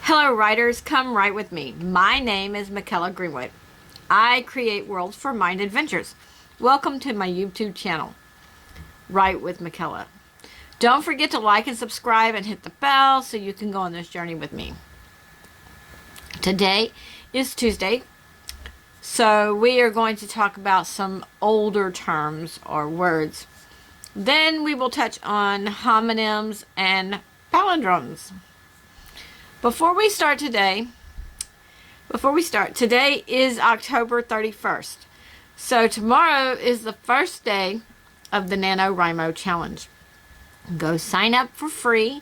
Hello writers, come write with me. My name is Mykela Greenwood. I create worlds for mind adventures. Welcome to my YouTube channel, Write with Mykela. Don't forget to like and subscribe and hit the bell so you can go on this journey with me. Today is Tuesday, so we are going to talk about some older terms or words. Then we will touch on homonyms and palindromes. Before we start, today is October 31st. So tomorrow is the first day of the Nano Wrimo challenge. Go sign up for free.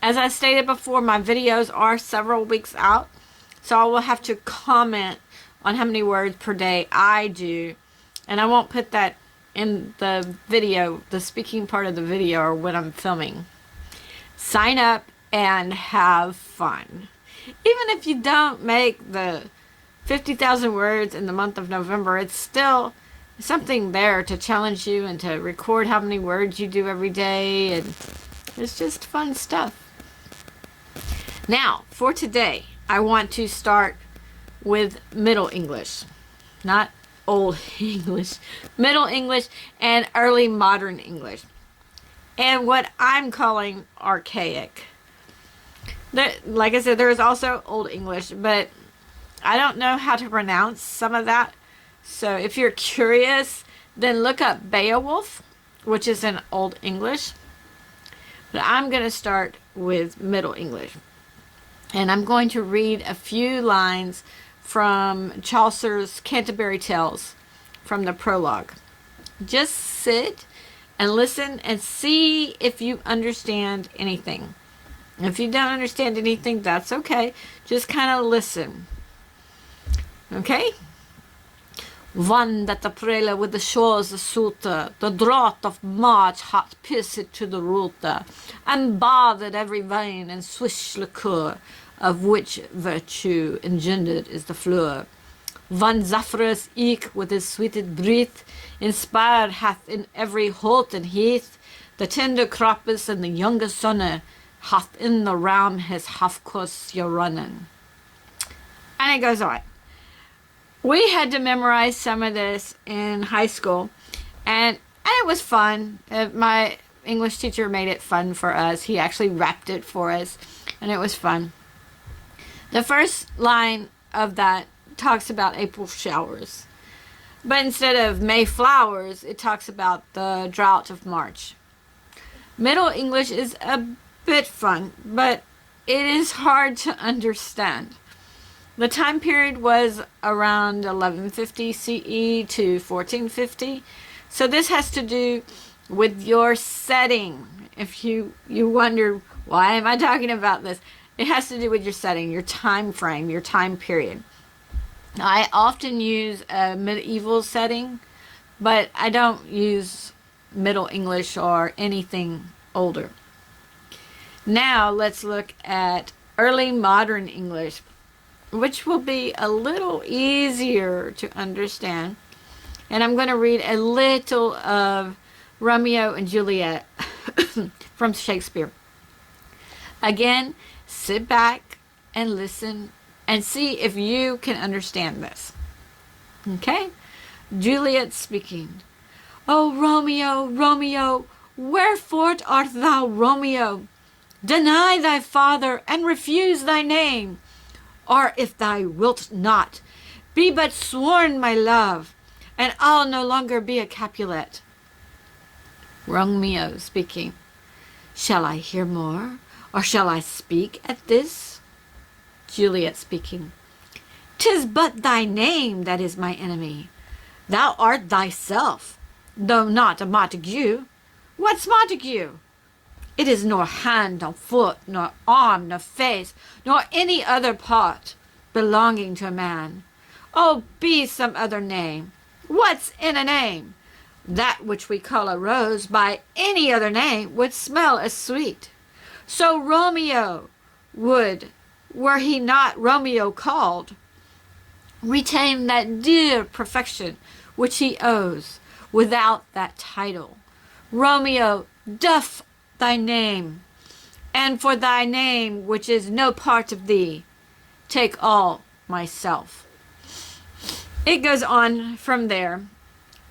As I stated before, my videos are several weeks out, so I will have to comment on how many words per day I do, and I won't put that in the video, the speaking part of the video, or when I'm filming. Sign up and have fun. Even if you don't make the 50,000 words in the month of November, it's still something there to challenge you and to record how many words you do every day, and it's just fun stuff. Now, for today, I want to start with Middle English, not Old English, Middle English and Early Modern English, and what I'm calling Archaic. Like I said, there is also Old English, but I don't know how to pronounce some of that. So if you're curious, then look up Beowulf, which is in Old English. But I'm going to start with Middle English. And I'm going to read a few lines from Chaucer's Canterbury Tales from the prologue. Just sit and listen and see if you understand anything. If you don't understand anything, that's okay. Just kind of listen. Okay? One that the prela with the shores the suitor, the draught of March hot pierced to the rooter, and bathed every vein and swish liqueur, of which virtue engendered is the fleur. One Zephyrus eke with his sweeted breath, inspired hath in every holt and heath, the tender croppus and the younger sonne, hath in the ram his half-course you're running. And it goes on. We had to memorize some of this in high school, and it was fun. My English teacher made it fun for us. He actually rapped it for us, and it was fun. The first line of that talks about April showers, but instead of May flowers, it talks about the drought of March. Middle English is a bit fun, but it is hard to understand. The time period was around 1150 CE to 1450, so this has to do with your setting. If you wonder, why am I talking about this? It has to do with your setting, your time frame, your time period. I often use a medieval setting, but I don't use Middle English or anything older. Now let's look at Early Modern English, which will be a little easier to understand. And I'm going to read a little of Romeo and Juliet from Shakespeare. Again, sit back and listen and see if you can understand this. Okay? Juliet speaking. "O Romeo, Romeo, wherefore art thou Romeo? Deny thy father, and refuse thy name. Or if thou wilt not, be but sworn my love, and I'll no longer be a Capulet." Romeo speaking. "Shall I hear more, or shall I speak at this?" Juliet speaking. "'Tis but thy name that is my enemy. Thou art thyself, though not a Montague. What's Montague? It is nor hand, nor foot, nor arm, nor face, nor any other part belonging to a man. Oh, be some other name. What's in a name? That which we call a rose by any other name would smell as sweet. So Romeo would, were he not Romeo called, retain that dear perfection which he owes without that title. Romeo, doff thy name, And for thy name, which is no part of thee, take all myself. It goes on from there.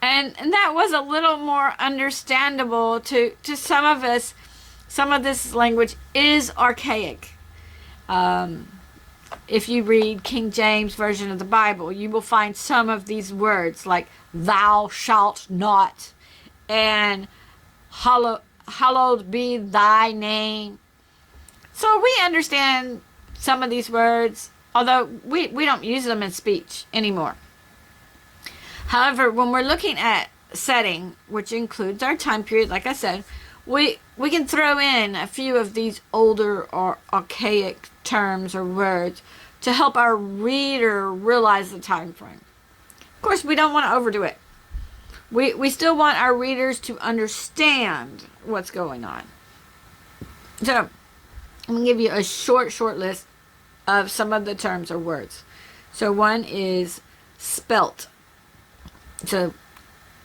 And that was a little more understandable to some of us. Some of this language is archaic. If you read King James Version of the Bible, you will find some of these words like thou shalt not and hallowed be thy name. So we understand some of these words, although we don't use them in speech anymore. However, when we're looking at setting, which includes our time period, like I said, we can throw in a few of these older or archaic terms or words to help our reader realize the time frame. Of course, we don't want to overdo it. We still want our readers to understand what's going on. So, I'm going to give you a short list of some of the terms or words. So, one is spelt. So,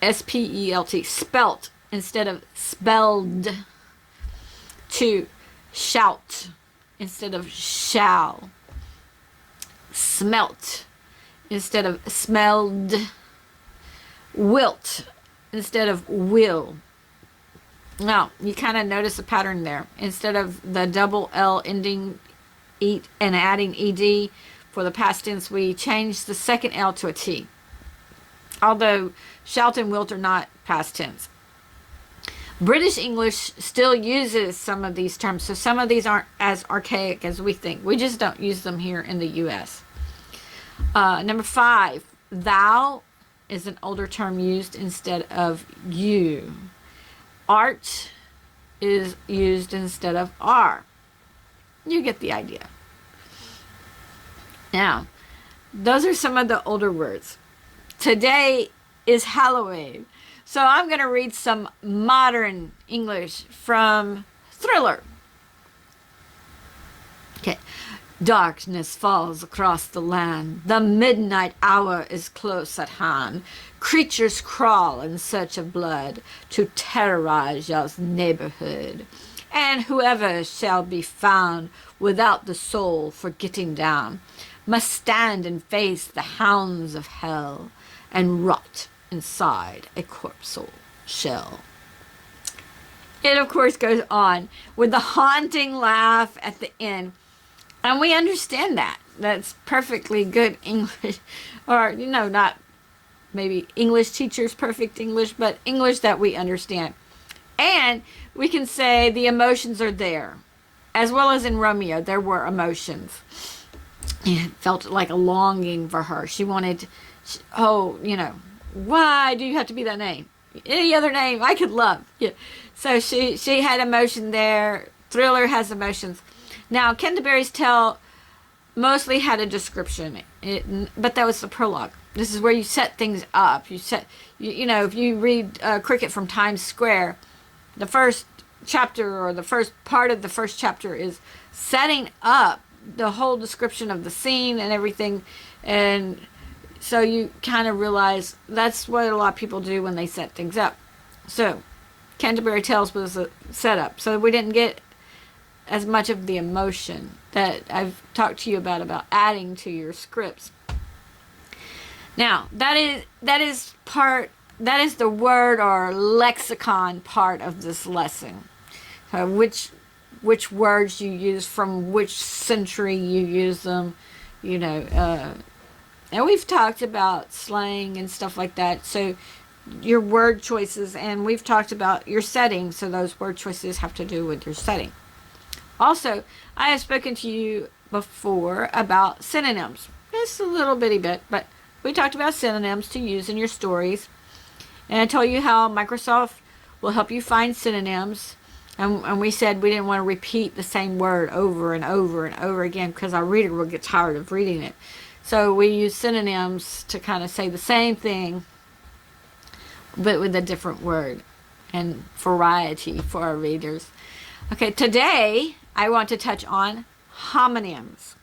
S-P-E-L-T, spelt instead of spelled. Two, shout instead of shall. Smelt instead of smelled. Wilt instead of will. Now, you kind of notice a pattern there. Instead of the double L ending eat and adding ed for the past tense, we changed the second L to a T. Although shout and wilt are not past tense. British English still uses some of these terms, so some of these aren't as archaic as we think. We just don't use them here in the U.S. Number 5, thou is an older term used instead of you. Art is used instead of are. You get the idea. Now, those are some of the older words. Today is Halloween. So I'm going to read some modern English from Thriller. Okay. Darkness falls across the land. The midnight hour is close at hand. Creatures crawl in search of blood to terrorize your neighborhood. And whoever shall be found without the soul for getting down must stand and face the hounds of hell and rot inside a corpsal shell. It, of course, goes on with the haunting laugh at the end. And we understand that. That's perfectly good English. Or, not maybe English teachers' perfect English, but English that we understand. And we can say the emotions are there. As well as in Romeo, there were emotions. It felt like a longing for her. She wanted, why do you have to be that name? Any other name I could love. Yeah. So she had emotion there. Thriller has emotions. Now, Canterbury's Tale mostly had a description, but that was the prologue. This is where you set things up. If you read Cricket from Times Square, the first chapter or the first part of the first chapter is setting up the whole description of the scene and everything. And so you kind of realize that's what a lot of people do when they set things up. So, Canterbury Tales was a setup. So we didn't get as much of the emotion that I've talked to you about adding to your scripts. Now, that is the word or lexicon part of this lesson. Which words you use, from which century you use them, and we've talked about slang and stuff like that. So your word choices, and we've talked about your setting. So those word choices have to do with your setting. Also, I have spoken to you before about synonyms. Just a little bitty bit, but we talked about synonyms to use in your stories. And I told you how Microsoft will help you find synonyms. And we said we didn't want to repeat the same word over and over and over again because our reader will get tired of reading it. So we use synonyms to kind of say the same thing, but with a different word and variety for our readers. Okay, today I want to touch on homonyms.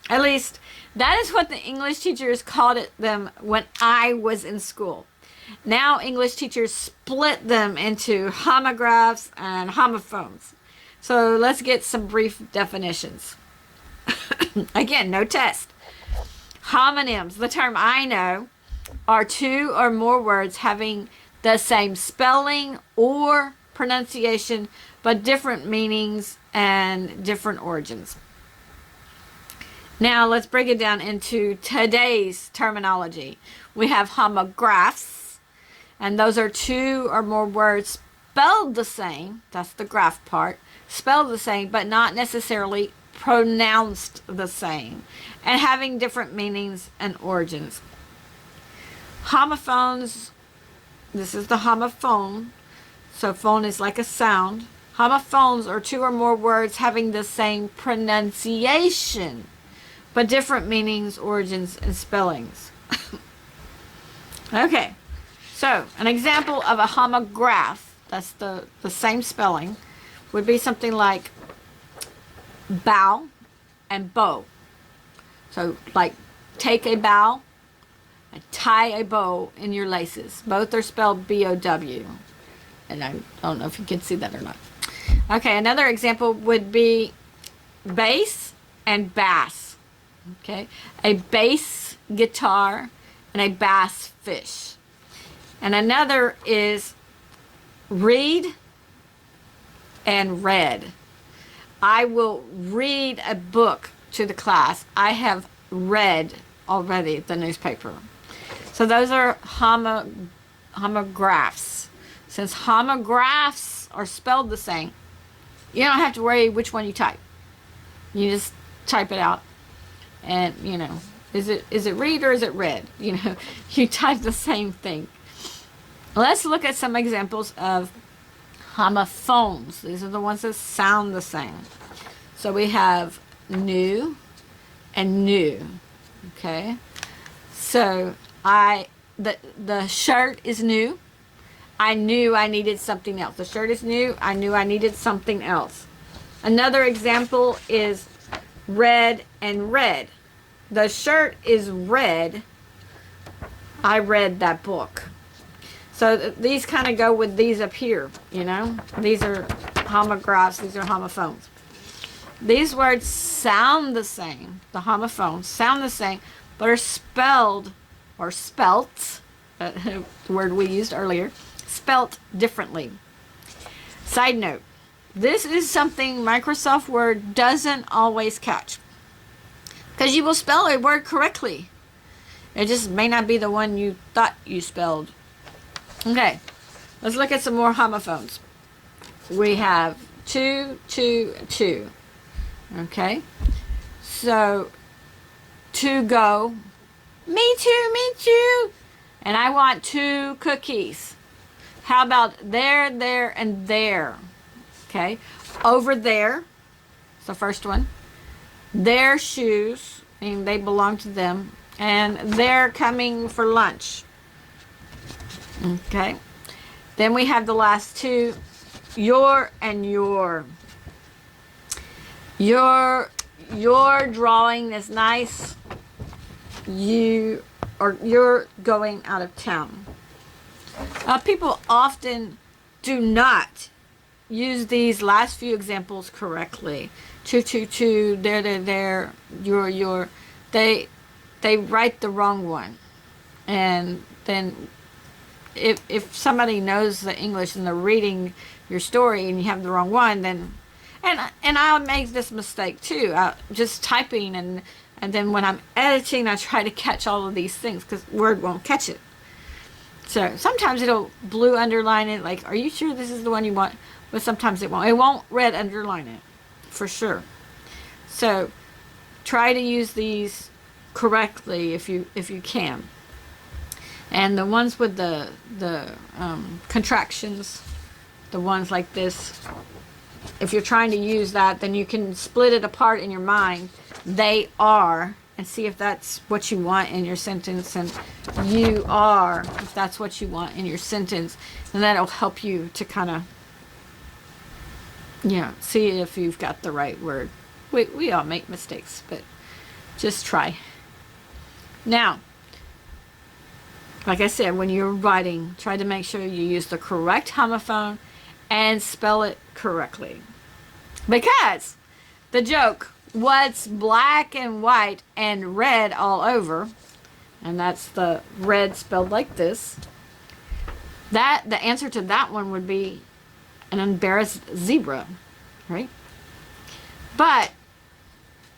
At least that is what the English teachers called them when I was in school. Now English teachers split them into homographs and homophones. So let's get some brief definitions. Again, no test. Homonyms, the term I know, are two or more words having the same spelling or pronunciation, but different meanings and different origins. Now let's break it down into today's terminology. We have homographs, and those are two or more words spelled the same, that's the graph part, spelled the same, but not necessarily pronounced the same, and having different meanings and origins. Homophones, this is the homophone, so phone is like a sound. Homophones are two or more words having the same pronunciation, but different meanings, origins, and spellings. Okay, so an example of a homograph, that's the same spelling, would be something like bow and bow. So like take a bow and tie a bow in your laces. Both are spelled B-O-W. And I don't know if you can see that or not. Okay, another example would be bass and bass. Okay, a bass guitar and a bass fish. And another is read and read. I will read a book to the class. I have read already the newspaper. So those are homographs. Since homographs are spelled the same, you don't have to worry which one you type. You just type it out, and you know, is it read or is it read? You know, you type the same thing. Let's look at some examples of homophones. These are the ones that sound the same. So we have new and new. Okay, so the shirt is new. I knew I needed something else. The shirt is new. I knew I needed something else. Another example is red and red. The shirt is red. I read that book. So these kind of go with these up here, you know. These are homographs. These are homophones. These words sound the same. The homophones sound the same, but are spelled or spelt, the word we used earlier, spelt differently. Side note, this is something Microsoft Word doesn't always catch, because you will spell a word correctly. It just may not be the one you thought you spelled. Okay, let's look at some more homophones. We have two, two, two. Okay, so to go, me too, and I want 2 cookies. How about there, there, and there? Okay, over there, it's the first one. Their shoes, meaning they belong to them, and they're coming for lunch. Okay, then we have the last 2, your and your. You're drawing this nice. You're going out of town. People often do not use these last few examples correctly. Two, there, your. They write the wrong one, and then if somebody knows the English and they're reading your story and you have the wrong one, then and I'll make this mistake too. Just typing and then when I'm editing, I try to catch all of these things because Word won't catch it. So sometimes it'll blue underline it, like, are you sure this is the one you want? But sometimes it won't. It won't red underline it, for sure. So try to use these correctly if you can. And the ones with the contractions, the ones like this, if you're trying to use that, then you can split it apart in your mind. They are, and see if that's what you want in your sentence, and you are, if that's what you want in your sentence, and that'll help you to kind of, see if you've got the right word. We all make mistakes, but just try. Now, like I said, when you're writing, try to make sure you use the correct homophone and spell it correctly. Because the joke, what's black and white and red all over, and that's the red spelled like this, that the answer to that one would be an embarrassed zebra, right? But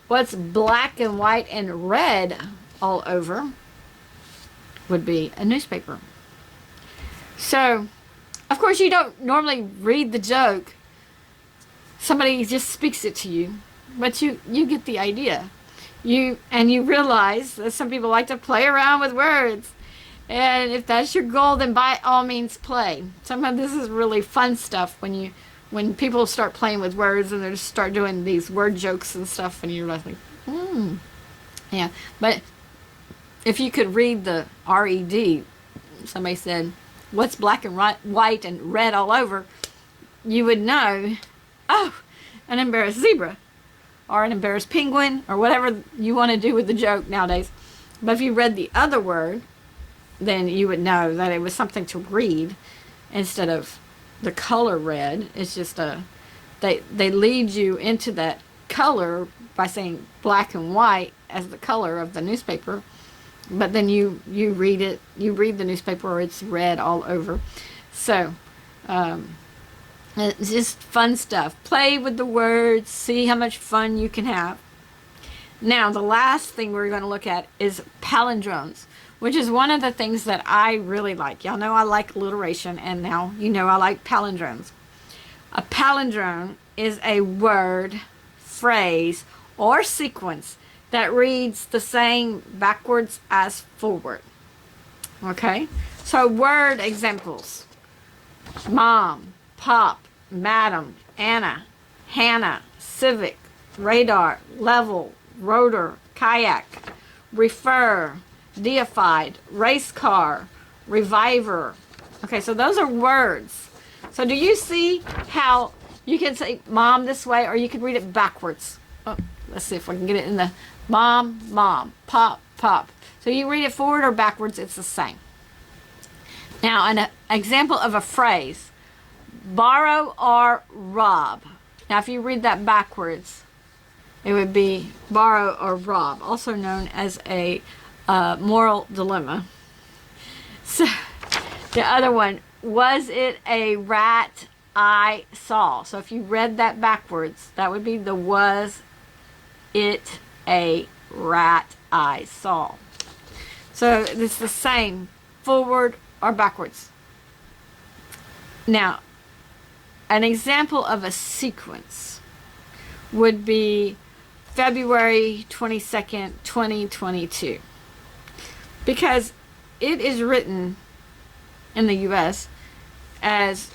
what's black and white and red all over would be a newspaper. So, of course, you don't normally read the joke. Somebody just speaks it to you, but you get the idea. You realize that some people like to play around with words. And if that's your goal, then by all means play. Sometimes this is really fun stuff when people start playing with words and they just start doing these word jokes and stuff, and you're like, yeah. But if you could read the RED, somebody said, what's black and white and red all over, you would know, oh, an embarrassed zebra or an embarrassed penguin or whatever you want to do with the joke nowadays. But if you read the other word, then you would know that it was something to read instead of the color red. It's just they lead you into that color by saying black and white as the color of the newspaper, but then you read the newspaper, or it's red all over. So it's just fun stuff. Play with the words, see how much fun you can have. Now, the last thing we're going to look at is palindromes, which is one of the things that I really like. Y'all know I like alliteration, and now you know I like palindromes. A palindrome is a word, phrase, or sequence that reads the same backwards as forward. Okay? So word examples: mom, pop, madam, Anna, Hannah, civic, radar, level, rotor, kayak, refer, deified, race car, reviver. Okay, so those are words. So do you see how you can say mom this way, or you can read it backwards? Oh, let's see if I can get it in the mom, mom, pop, pop. So you read it forward or backwards, it's the same. Now, an example of a phrase: borrow or rob. Now, if you read that backwards, it would be borrow or rob, also known as a moral dilemma. So, the other one, was it a rat I saw? So if you read that backwards, that would be the was it a rat I saw. So it's the same, forward or backwards. Now, an example of a sequence would be February 22nd, 2022. Because it is written in the U.S. as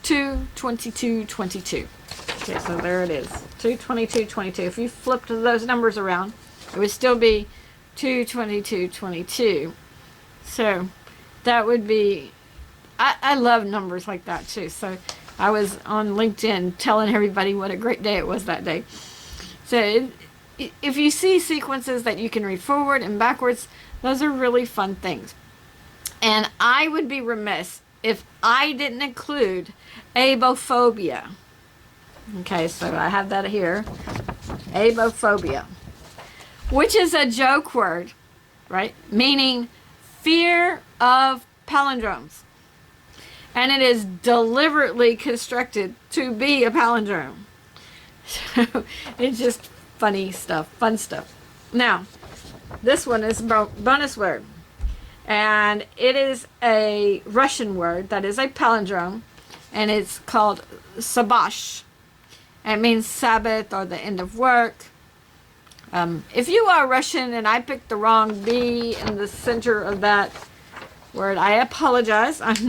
2/22/22. Okay, so there it is, 2/22/22. If you flipped those numbers around, it would still be 2/22/22. So that would be, I love numbers like that too. So I was on LinkedIn telling everybody what a great day it was that day. So if you see sequences that you can read forward and backwards, those are really fun things. And I would be remiss if I didn't include abophobia. Okay, so I have that here. Abophobia, which is a joke word, right? Meaning fear of palindromes. And it is deliberately constructed to be a palindrome. So it's just funny stuff, fun stuff. Now, this one is bonus word. And it is a Russian word that is a palindrome. And it's called sabash. It means Sabbath or the end of work. If you are Russian and I picked the wrong B in the center of that word, I apologize. I'm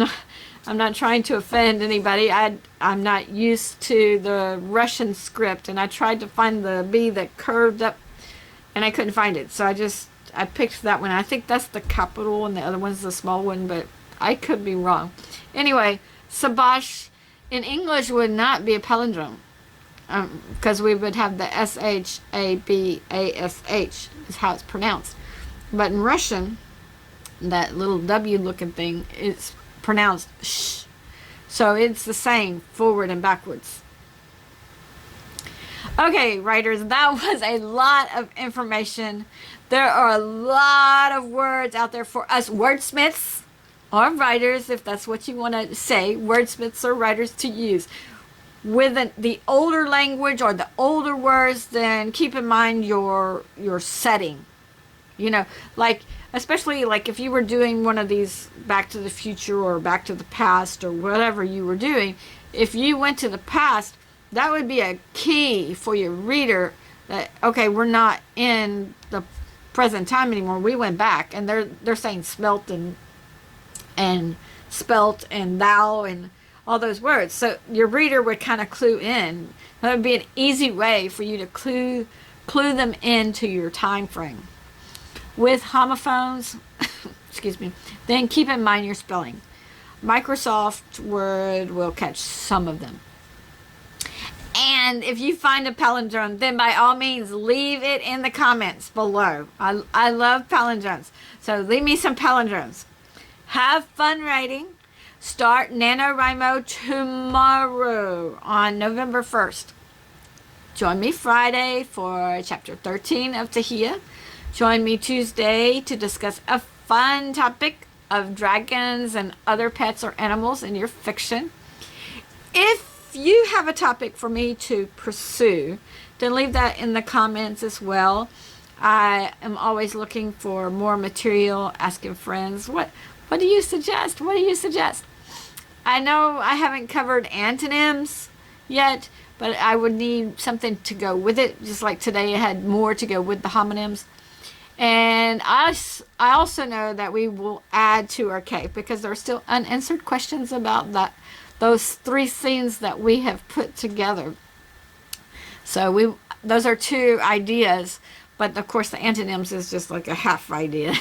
not trying to offend anybody. I'm not used to the Russian script, and I tried to find the B that curved up, and I couldn't find it. So I picked that one. I think that's the capital, and the other one's the small one, but I could be wrong. Anyway, sabash in English would not be a palindrome, because we would have the SHABASH is how it's pronounced. But in Russian, that little W looking thing is pronounced sh. So it's the same forward and backwards. Okay, writers, that was a lot of information. There are a lot of words out there for us wordsmiths or writers, if that's what you want to say, wordsmiths or writers to use. With the older language or the older words, then keep in mind your setting. You know, like, especially like if you were doing one of these Back to the Future or Back to the Past or whatever you were doing, if you went to the past, that would be a key for your reader that, okay, we're not in the present time anymore. We went back, and they're saying smelt and spelt and thou and all those words. So your reader would kind of clue in. That would be an easy way for you to clue them into your time frame. With homophones, excuse me, then keep in mind your spelling. Microsoft Word will catch some of them. And if you find a palindrome, then by all means, leave it in the comments below. I love palindromes. So leave me some palindromes. Have fun writing. Start Nano Wrimo tomorrow on November 1st. Join me Friday for chapter 13 of Tahia. Join me Tuesday to discuss a fun topic of dragons and other pets or animals in your fiction. If you have a topic for me to pursue, then leave that in the comments as well. I am always looking for more material, asking friends, what do you suggest? What do you suggest? I know I haven't covered antonyms yet, but I would need something to go with it. Just like today I had more to go with the homonyms. And I also know that we will add to Archaic because there are still unanswered questions about those 3 scenes that we have put together. So those are 2 ideas, but of course the antonyms is just like a half idea.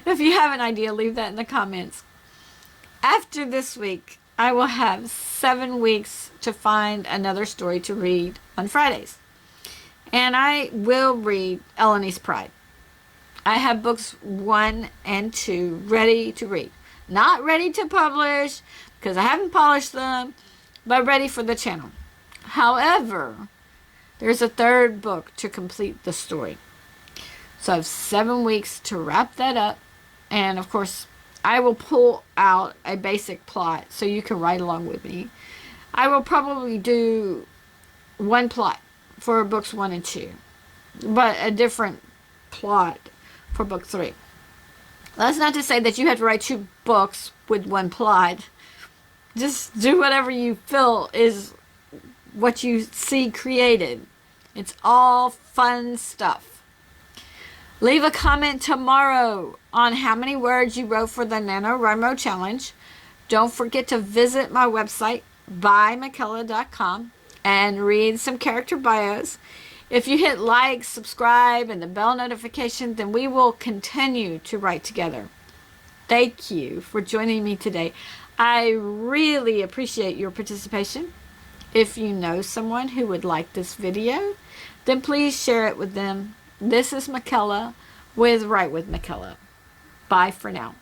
If you have an idea, leave that in the comments. After this week, I will have 7 weeks to find another story to read on Fridays. And I will read Eleni's Pride. I have books 1 and 2 ready to read. Not ready to publish because I haven't polished them, but ready for the channel. However, there's a 3rd book to complete the story. So I have 7 weeks to wrap that up. And of course, I will pull out a basic plot so you can write along with me. I will probably do 1 plot for books 1 and 2, but a different plot for book 3. That's not to say that you have to write 2 books with 1 plot. Just do whatever you feel is what you see created. It's all fun stuff. Leave a comment tomorrow on how many words you wrote for the Nano Wrimo challenge. Don't forget to visit my website, bymykela.com, and read some character bios. If you hit like, subscribe, and the bell notification, then we will continue to write together. Thank you for joining me today. I really appreciate your participation. If you know someone who would like this video, then please share it with them. This is Mykela with Writewithmykela. Bye for now.